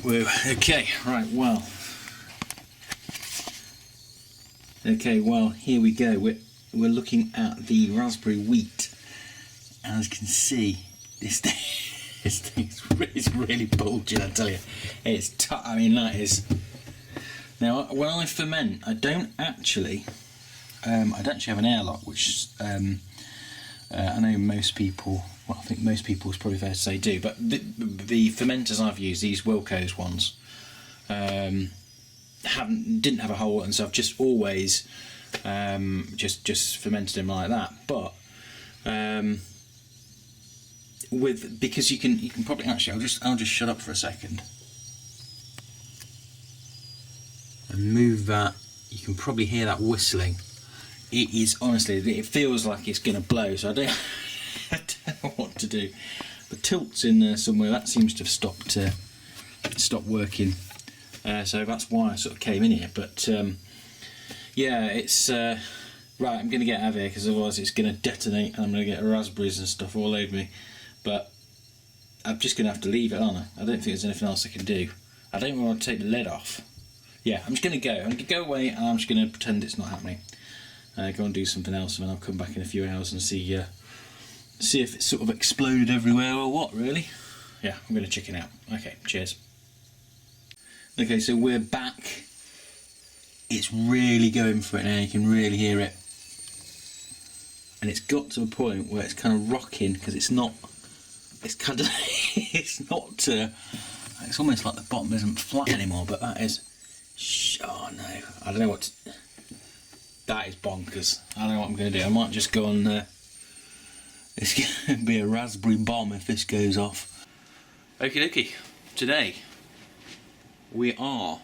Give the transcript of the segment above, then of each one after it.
Whoa. Okay, right, well. Okay, well, here we go. We're looking at the raspberry wheat. As you can see, this thing is really bulging, I tell you. It's I mean, that is... Now, when I ferment, I don't actually have an airlock, which I know most people, well, I think most people is probably fair to say do, but the fermenters I've used, these Wilco's ones, didn't have a hole, and so I've just always just fermented them like that. But because you can probably actually, I'll just shut up for a second and move that. You can probably hear that whistling. It is, honestly, it feels like it's going to blow, so I don't know what to do. The tilt's in there somewhere. That seems to have stopped working. So that's why I sort of came in here. But yeah, it's right. I'm going to get out of here because otherwise it's going to detonate and I'm going to get raspberries and stuff all over me. But I'm just going to have to leave it, aren't I? I don't think there's anything else I can do. I don't want to take the lid off. Yeah, I'm just going to go. I'm going to go away and I'm just going to pretend it's not happening. Go and do something else, and then I'll come back in a few hours and see if it's sort of exploded everywhere or what, really. Yeah, I'm going to chicken out. Okay, cheers. Okay, so we're back. It's really going for it now, you can really hear it. And it's got to a point where it's kind of rocking, because it's not, it's kind of, it's not, it's almost like the bottom isn't flat anymore, but that is, oh no, I don't know what to, that is bonkers. I don't know what I'm going to do. I might just go on, it's going to be a raspberry bomb if this goes off. Okie dokie, today we are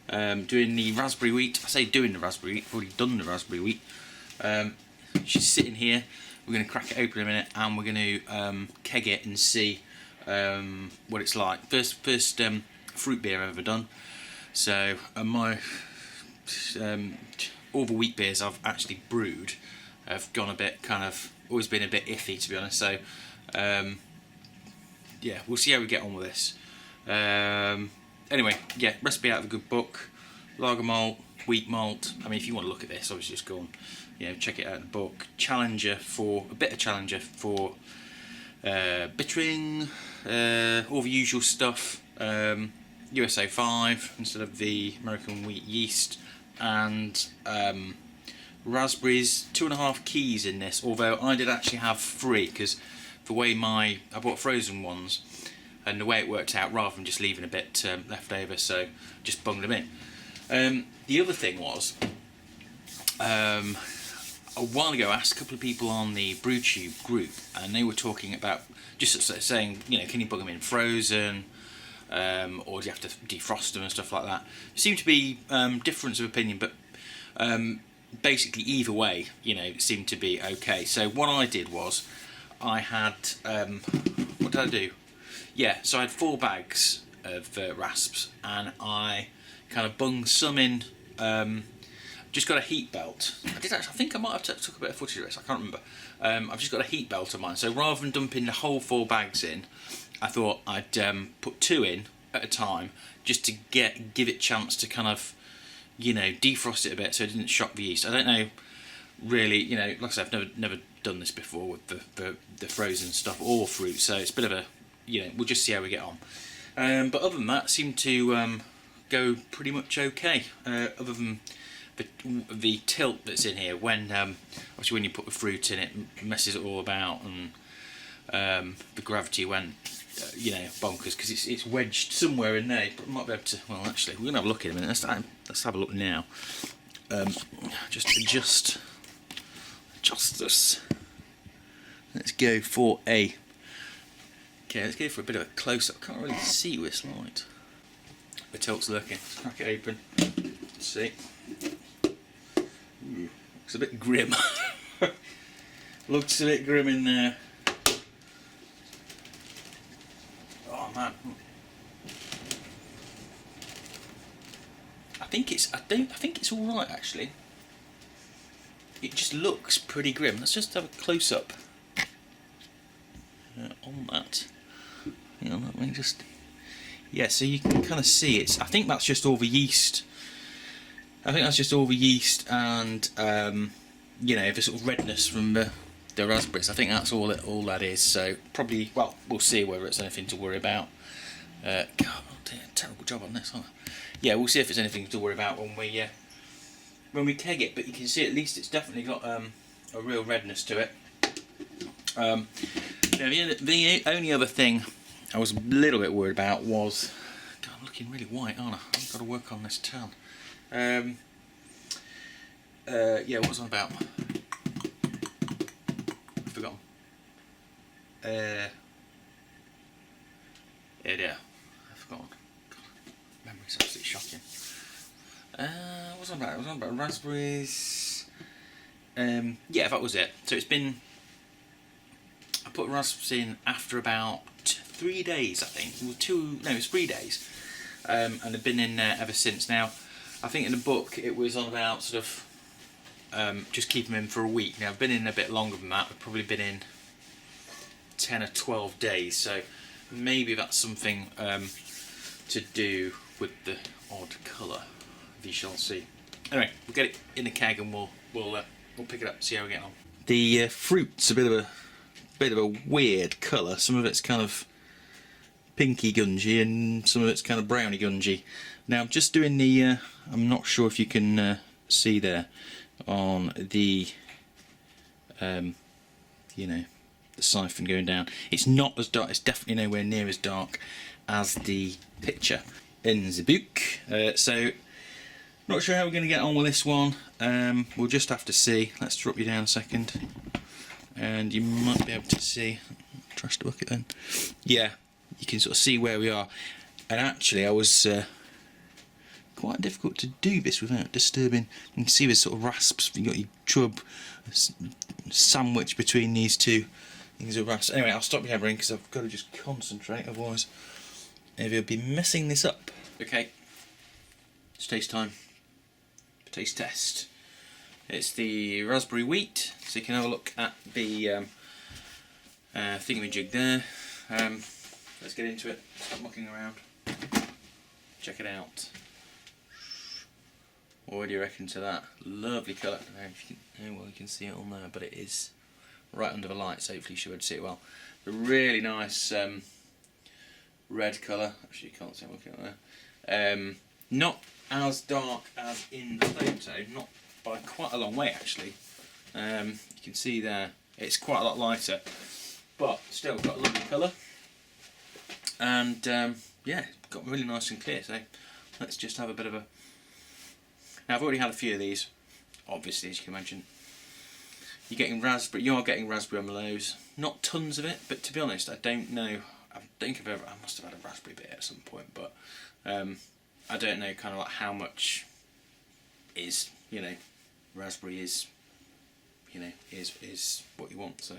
doing the raspberry wheat. I say doing the raspberry wheat, I've already done the raspberry wheat. She's sitting here. We're going to crack it open in a minute and we're going to keg it and see what it's like. First fruit beer I've ever done. So my all the wheat beers I've actually brewed have gone a bit always been a bit iffy, to be honest. So yeah, we'll see how we get on with this. Anyway, yeah, recipe out of a good book. Lager malt, wheat malt. I mean, if you want to look at this, obviously just go on, check it out in the book. A bitter challenger for bittering, all the usual stuff. USA 5 instead of the American wheat yeast, and raspberries, 2.5 keys in this, although I did actually have 3 because the way I bought frozen ones and the way it worked out, rather than just leaving a bit left over, so just bunged them in. The other thing was, a while ago I asked a couple of people on the BrewTube group, and they were talking about just sort of saying, can you bung them in frozen, or do you have to defrost them and stuff like that. Seemed to be difference of opinion, but basically either way, it seemed to be okay. So what I did was, I had, what did I do? Yeah, so I had 4 bags of rasps, and I kind of bunged some in, just got a heat belt. I think I might have took a bit of footage of this, I can't remember. I've just got a heat belt on mine, so rather than dumping the whole 4 bags in, I thought I'd put 2 in at a time, just to give it a chance to kind of, defrost it a bit so it didn't shock the yeast. I don't know, really, like I said, I've never done this before with the frozen stuff or fruit, so it's a bit of a, we'll just see how we get on. But other than that, it seemed to go pretty much okay. Other than the tilt that's in here, when obviously when you put the fruit in, it messes it all about, and the gravity went, bonkers, because it's wedged somewhere in there. But I might be able to. Well, actually, we're gonna have a look in a minute. Let's have a look now. Just adjust this. Let's go for a. Okay, let's go for a bit of a close-up. I can't really see with this light. The tilt's lurking. Let's crack it open. Let's see. Ooh, looks a bit grim. Looks a bit grim in there. Oh man. I think it's all right, actually. It just looks pretty grim. Let's just have a close-up on that. Let me just Yeah, so you can kind of see it's. I think that's just all the yeast. I think that's just all the yeast and you know, the sort of redness from the raspberries. I think that's all that is. So probably, well, we'll see whether it's anything to worry about. God, I'm doing a terrible job on this, aren't I? Yeah, we'll see if it's anything to worry about when we keg it. But you can see at least it's definitely got a real redness to it. Now the only other thing I was a little bit worried about was, God, I'm looking really white, aren't I? I've got to work on this tan. Yeah, what was I on about? I've forgotten. Yeah, I've forgotten. God, memory's absolutely shocking. What was I on about? I was on about raspberries. Yeah, that was it. So it's been. I put raspberries in after about 3 days, I think. It was 3 days. And they've been in there ever since. Now, I think in the book it was on about sort of just keep them in for a week. Now I've been in a bit longer than that. I've probably been in 10 or 12 days. So maybe that's something to do with the odd colour. We shall see. Anyway, we'll get it in the keg and we'll pick it up and see how we get on. The fruit's a bit of a weird colour. Some of it's kind of pinky gungy and some of it's kind of browny gungy. Now I'm just doing the I'm not sure if you can see there on the you know, the siphon going down. It's not as dark, it's definitely nowhere near as dark as the picture in the book. So not sure how we're going to get on with this one. We'll just have to see. Let's drop you down a second and you might be able to see. Trash the bucket then. Yeah, you can sort of see where we are. And actually I was quite difficult to do this without disturbing. You can see there's sort of rasps. You've got your chub sandwich between these two things of rasps. Anyway, I'll stop yabbering because I've got to just concentrate, otherwise I'll be messing this up. Okay, it's taste time. Taste test. It's the raspberry wheat, so you can have a look at the thingamajig there. Let's get into it. Stop mucking around. Check it out. What do you reckon to that? Lovely colour. I don't know if you can, well, you can see it on there, but it is right under the light, so hopefully you should be able to see it well. A really nice red colour. Actually, you can't see it looking at there. Not as dark as in the photo, not by quite a long way actually. You can see there, it's quite a lot lighter, but still got a lovely colour. And yeah, got really nice and clear. So let's just have a bit of a. Now I've already had a few of these, obviously, as you can imagine. You are getting raspberry on the lows. Not tons of it, but to be honest, I don't know. I must have had a raspberry bit at some point, but I don't know kind of like how much is, you know, raspberry is, you know, is what you want. So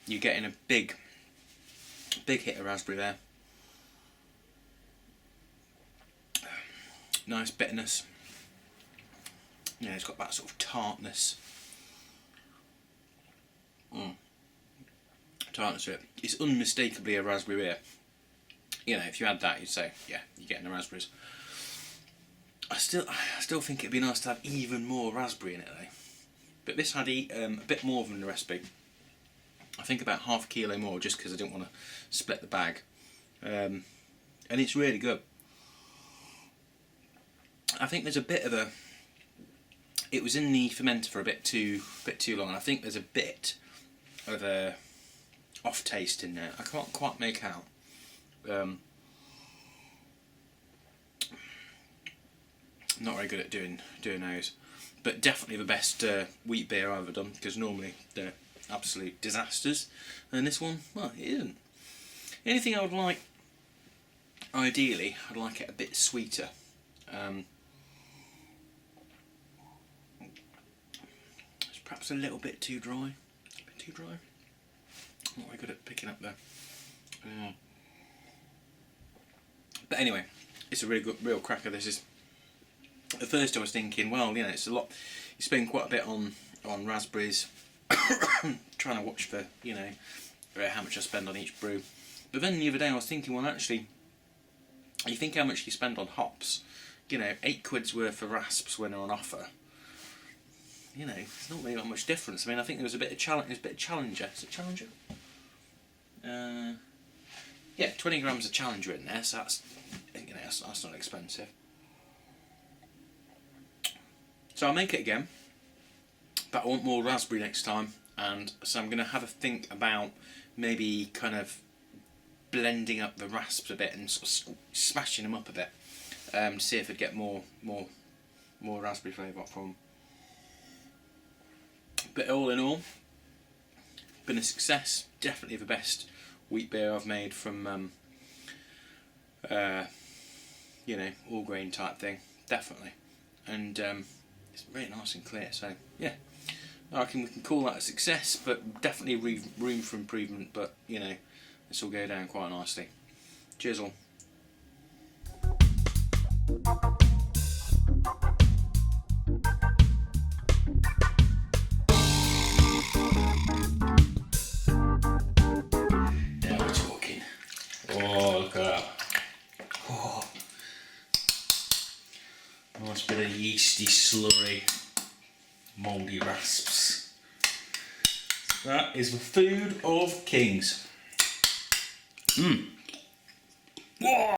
you're getting a big hit of raspberry there. Nice bitterness. Yeah, it's got that sort of tartness. Tartness to it. It's unmistakably a raspberry beer. You know, if you had that, you'd say, yeah, you're getting the raspberries. I still think it'd be nice to have even more raspberry in it though. But this had a bit more than the recipe. I think about ½ a kilo more, just because I didn't want to split the bag. And it's really good. I think there's a bit of a. It was in the fermenter for a bit too long, and I think there's a bit of a off taste in there. I can't quite make out. Not very good at doing those, but definitely the best wheat beer I've ever done, because normally they're absolute disasters, and this one, well, it isn't. The only thing I would like, ideally, I'd like it a bit sweeter. It's perhaps a little bit too dry. Not very good at picking up there. But anyway, it's a really good, real cracker. This is. At first, I was thinking, well, you know, it's a lot. You spend quite a bit on raspberries. Trying trying to watch for, you know, how much I spend on each brew. But then the other day I was thinking, well, actually, you think how much you spend on hops. You know, £8 worth of rasps when they're on offer. You know, it's not really that much difference. I mean, I think there was a bit of challenge. There's a bit of Challenger. Is it Challenger? Yeah, 20 grams of Challenger in there, so that's, you know, that's not expensive. So I'll make it again, but I want more raspberry next time, and so I'm going to have a think about maybe kind of blending up the rasps a bit and sort of smashing them up a bit, to see if I'd get more raspberry flavour from them. But all in all, been a success. Definitely the best wheat beer I've made from, you know, all grain type thing. Definitely, and it's really nice and clear. So yeah, I reckon we can call that a success. But definitely room for improvement. But you know, this will go down quite nicely. Cheers all. Oh, look at that. Oh. Nice bit of yeasty slurry, mouldy rasps. That is the food of kings. Mmm.